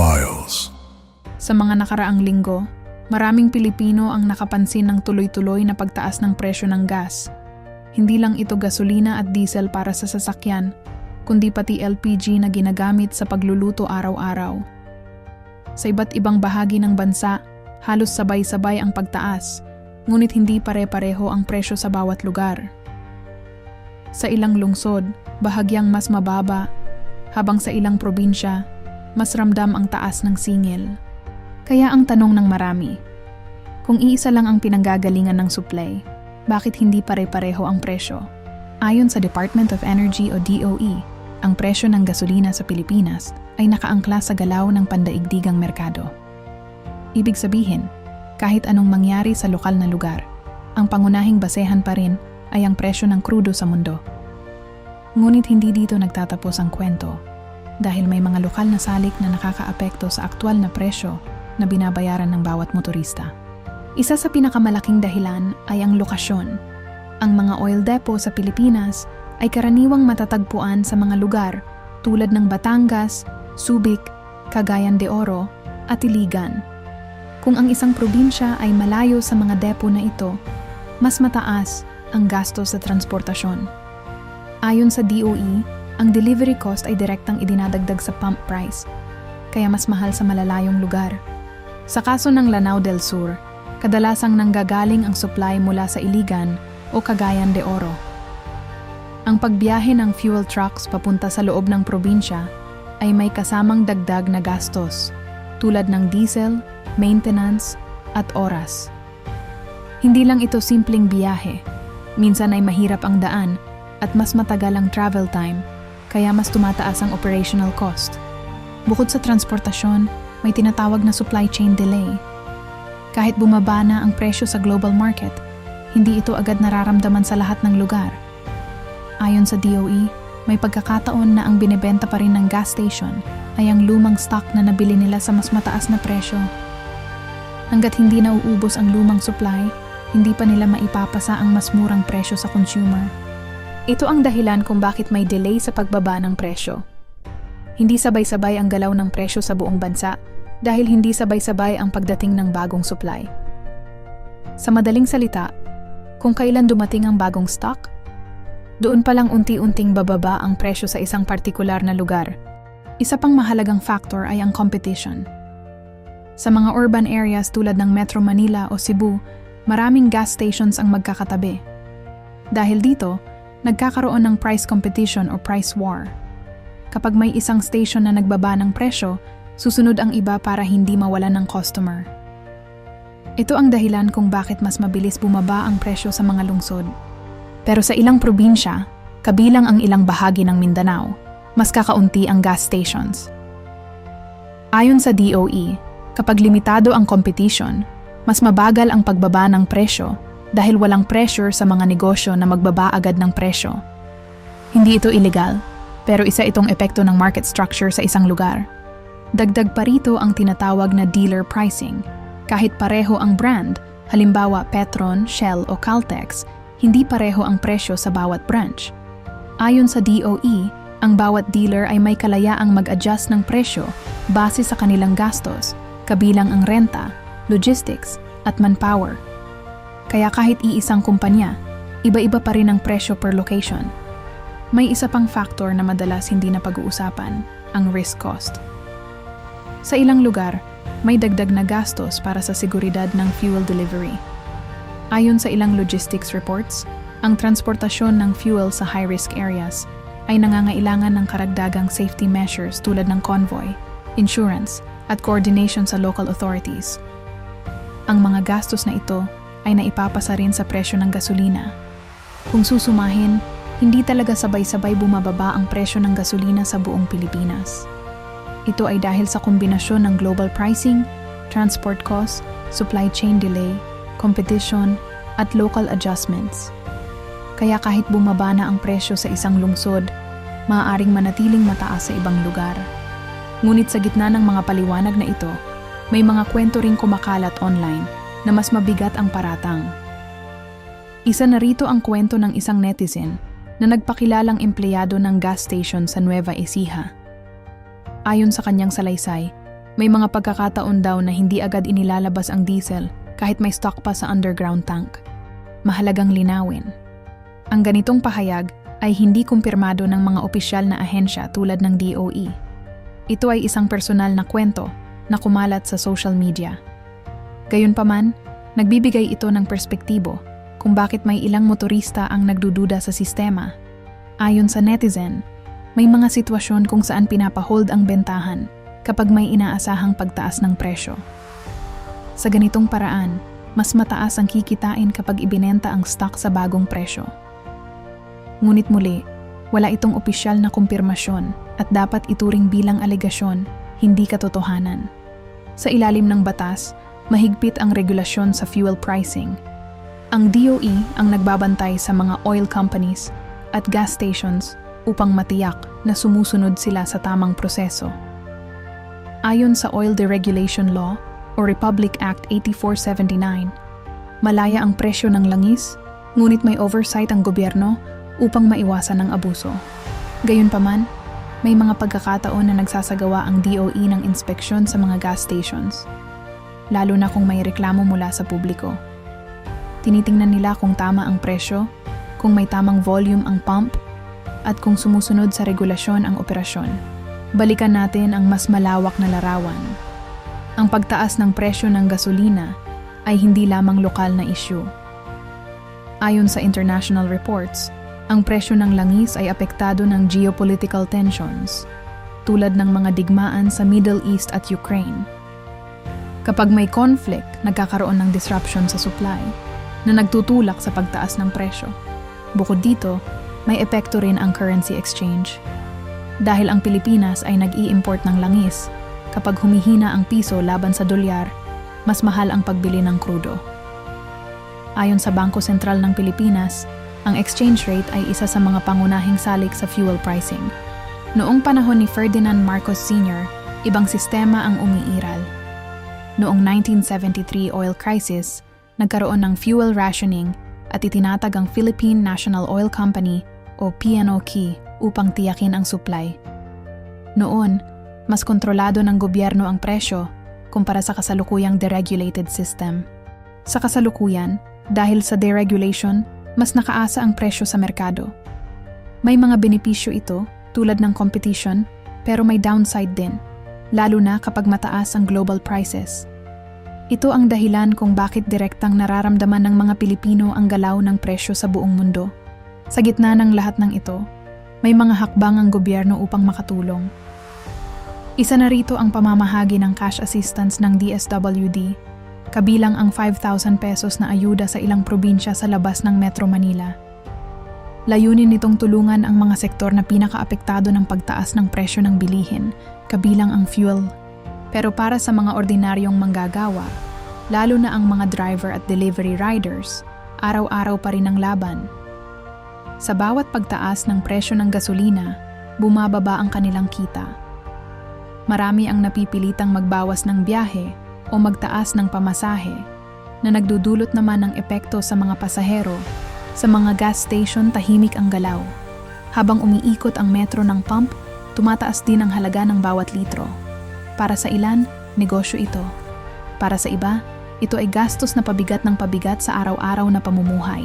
Files. Sa mga nakaraang linggo, maraming Pilipino ang nakapansin ng tuloy-tuloy na pagtaas ng presyo ng gas. Hindi lang ito gasolina at diesel para sa sasakyan, kundi pati LPG na ginagamit sa pagluluto araw-araw. Sa iba't ibang bahagi ng bansa, halos sabay-sabay ang pagtaas, ngunit hindi pare-pareho ang presyo sa bawat lugar. Sa ilang lungsod, bahagyang mas mababa, habang sa ilang probinsya, mas ramdam ang taas ng singil. Kaya ang tanong ng marami, kung iisa lang ang pinanggagalingan ng supply, bakit hindi pare-pareho ang presyo? Ayon sa Department of Energy o DOE, ang presyo ng gasolina sa Pilipinas ay nakaangkla sa galaw ng pandaigdigang merkado. Ibig sabihin, kahit anong mangyari sa lokal na lugar, ang pangunahing basehan pa rin ay ang presyo ng krudo sa mundo. Ngunit hindi dito nagtatapos ang kwento, dahil may mga lokal na salik na nakakaapekto sa aktwal na presyo na binabayaran ng bawat motorista. Isa sa pinakamalaking dahilan ay ang lokasyon. Ang mga oil depot sa Pilipinas ay karaniwang matatagpuan sa mga lugar tulad ng Batangas, Subic, Cagayan de Oro, at Iligan. Kung ang isang probinsya ay malayo sa mga depot na ito, mas mataas ang gastos sa transportasyon. Ayon sa DOE, ang delivery cost ay direktang idinadagdag sa pump price, kaya mas mahal sa malalayong lugar. Sa kaso ng Lanao del Sur, kadalasang nanggagaling ang supply mula sa Iligan o Cagayan de Oro. Ang pagbiyahe ng fuel trucks papunta sa loob ng probinsya ay may kasamang dagdag na gastos, tulad ng diesel, maintenance, at oras. Hindi lang ito simpleng biyahe. Minsan ay mahirap ang daan at mas matagal ang travel time, kaya mas tumataas ang operational cost. Bukod sa transportasyon, may tinatawag na supply chain delay. Kahit bumaba na ang presyo sa global market, hindi ito agad nararamdaman sa lahat ng lugar. Ayon sa DOE, may pagkakataon na ang binebenta pa rin ng gas station ay ang lumang stock na nabili nila sa mas mataas na presyo. Hanggat hindi nauubos ang lumang supply, hindi pa nila maipapasa ang mas murang presyo sa consumer. Ito ang dahilan kung bakit may delay sa pagbaba ng presyo. Hindi sabay-sabay ang galaw ng presyo sa buong bansa dahil hindi sabay-sabay ang pagdating ng bagong supply. Sa madaling salita, kung kailan dumating ang bagong stock, doon pa lang unti-unting bababa ang presyo sa isang partikular na lugar. Isa pang mahalagang factor ay ang competition. Sa mga urban areas tulad ng Metro Manila o Cebu, maraming gas stations ang magkakatabi. Dahil dito, nagkakaroon ng price competition o price war. Kapag may isang station na nagbaba ng presyo, susunod ang iba para hindi mawalan ng customer. Ito ang dahilan kung bakit mas mabilis bumaba ang presyo sa mga lungsod. Pero sa ilang probinsya, kabilang ang ilang bahagi ng Mindanao, mas kakaunti ang gas stations. Ayon sa DOE, kapag limitado ang competition, mas mabagal ang pagbaba ng presyo dahil walang pressure sa mga negosyo na magbaba agad ng presyo. Hindi ito illegal, pero isa itong epekto ng market structure sa isang lugar. Dagdag pa rito ang tinatawag na dealer pricing. Kahit pareho ang brand, halimbawa Petron, Shell o Caltex, hindi pareho ang presyo sa bawat branch. Ayon sa DOE, ang bawat dealer ay may kalayaang mag-adjust ng presyo base sa kanilang gastos, kabilang ang renta, logistics, at manpower. Kaya kahit iisang kumpanya, iba-iba pa rin ang presyo per location. May isa pang factor na madalas hindi na pag-uusapan, ang risk cost. Sa ilang lugar, may dagdag na gastos para sa seguridad ng fuel delivery. Ayon sa ilang logistics reports, ang transportasyon ng fuel sa high-risk areas ay nangangailangan ng karagdagang safety measures tulad ng convoy, insurance, at coordination sa local authorities. Ang mga gastos na ito ay naipapasa rin sa presyo ng gasolina. Kung susumahin, hindi talaga sabay-sabay bumababa ang presyo ng gasolina sa buong Pilipinas. Ito ay dahil sa kombinasyon ng global pricing, transport costs, supply chain delay, competition, at local adjustments. Kaya kahit bumaba na ang presyo sa isang lungsod, maaaring manatiling mataas sa ibang lugar. Ngunit sa gitna ng mga paliwanag na ito, may mga kwento ring kumakalat online na mas mabigat ang paratang. Isa na rito ang kwento ng isang netizen na nagpakilalang empleyado ng gas station sa Nueva Ecija. Ayon sa kanyang salaysay, May mga pagkakataon daw na hindi agad inilalabas ang diesel kahit may stock pa sa underground tank. Mahalagang linawin. Ang ganitong pahayag ay hindi kumpirmado ng mga opisyal na ahensya tulad ng DOE. Ito ay isang personal na kwento na kumalat sa social media. Gayunpaman, nagbibigay ito ng perspektibo kung bakit may ilang motorista ang nagdududa sa sistema. Ayon sa netizen, may mga sitwasyon kung saan pinapahold ang bentahan kapag may inaasahang pagtaas ng presyo. Sa ganitong paraan, mas mataas ang kikitain kapag ibinenta ang stock sa bagong presyo. Ngunit muli, wala itong opisyal na kumpirmasyon at dapat ituring bilang alegasyon, hindi katotohanan. Sa ilalim ng batas, mahigpit ang regulasyon sa fuel pricing. Ang DOE ang nagbabantay sa mga oil companies at gas stations upang matiyak na sumusunod sila sa tamang proseso. Ayon sa Oil Deregulation Law o Republic Act 8479, malaya ang presyo ng langis, ngunit may oversight ang gobyerno upang maiwasan ang abuso. Gayunpaman, may mga pagkakataon na nagsasagawa ang DOE ng inspeksyon sa mga gas stations, lalo na kung may reklamo mula sa publiko. Tinitingnan nila kung tama ang presyo, kung may tamang volume ang pump, at kung sumusunod sa regulasyon ang operasyon. Balikan natin ang mas malawak na larawan. Ang pagtaas ng presyo ng gasolina ay hindi lamang lokal na issue. Ayon sa international reports, ang presyo ng langis ay apektado ng geopolitical tensions, tulad ng mga digmaan sa Middle East at Ukraine. Kapag may conflict, nagkakaroon ng disruption sa supply na nagtutulak sa pagtaas ng presyo. Bukod dito, may epekto rin ang currency exchange. Dahil ang Pilipinas ay nag-i-import ng langis, kapag humihina ang piso laban sa dolyar, mas mahal ang pagbili ng krudo. Ayon sa Bangko Sentral ng Pilipinas, ang exchange rate ay isa sa mga pangunahing salik sa fuel pricing. Noong panahon ni Ferdinand Marcos Sr., ibang sistema ang umiiral. Noong 1973 oil crisis, nagkaroon ng fuel rationing at itinatag ang Philippine National Oil Company o PNOC upang tiyakin ang supply. Noon, mas kontrolado ng gobyerno ang presyo kumpara sa kasalukuyang deregulated system. Sa kasalukuyan, dahil sa deregulation, mas nakaasa ang presyo sa merkado. May mga benepisyo ito tulad ng competition, pero may downside din, lalo na kapag mataas ang global prices. Ito ang dahilan kung bakit direktang nararamdaman ng mga Pilipino ang galaw ng presyo sa buong mundo. Sa gitna ng lahat ng ito, may mga hakbang ang gobyerno upang makatulong. Isa na rito ang pamamahagi ng cash assistance ng DSWD, kabilang ang 5,000 pesos na ayuda sa ilang probinsya sa labas ng Metro Manila. Layunin nitong tulungan ang mga sektor na pinakaapektado ng pagtaas ng presyo ng bilihin, kabilang ang fuel. Pero para sa mga ordinaryong manggagawa, lalo na ang mga driver at delivery riders, araw-araw pa rin ang laban. Sa bawat pagtaas ng presyo ng gasolina, bumababa ang kanilang kita. Marami ang napipilitang magbawas ng biyahe o magtaas ng pamasahe, na nagdudulot naman ng epekto sa mga pasahero. Sa mga gas station, tahimik ang galaw. Habang umiikot ang metro ng pump, tumataas din ang halaga ng bawat litro. Para sa ilan, negosyo ito. Para sa iba, ito ay gastos na pabigat ng pabigat sa araw-araw na pamumuhay.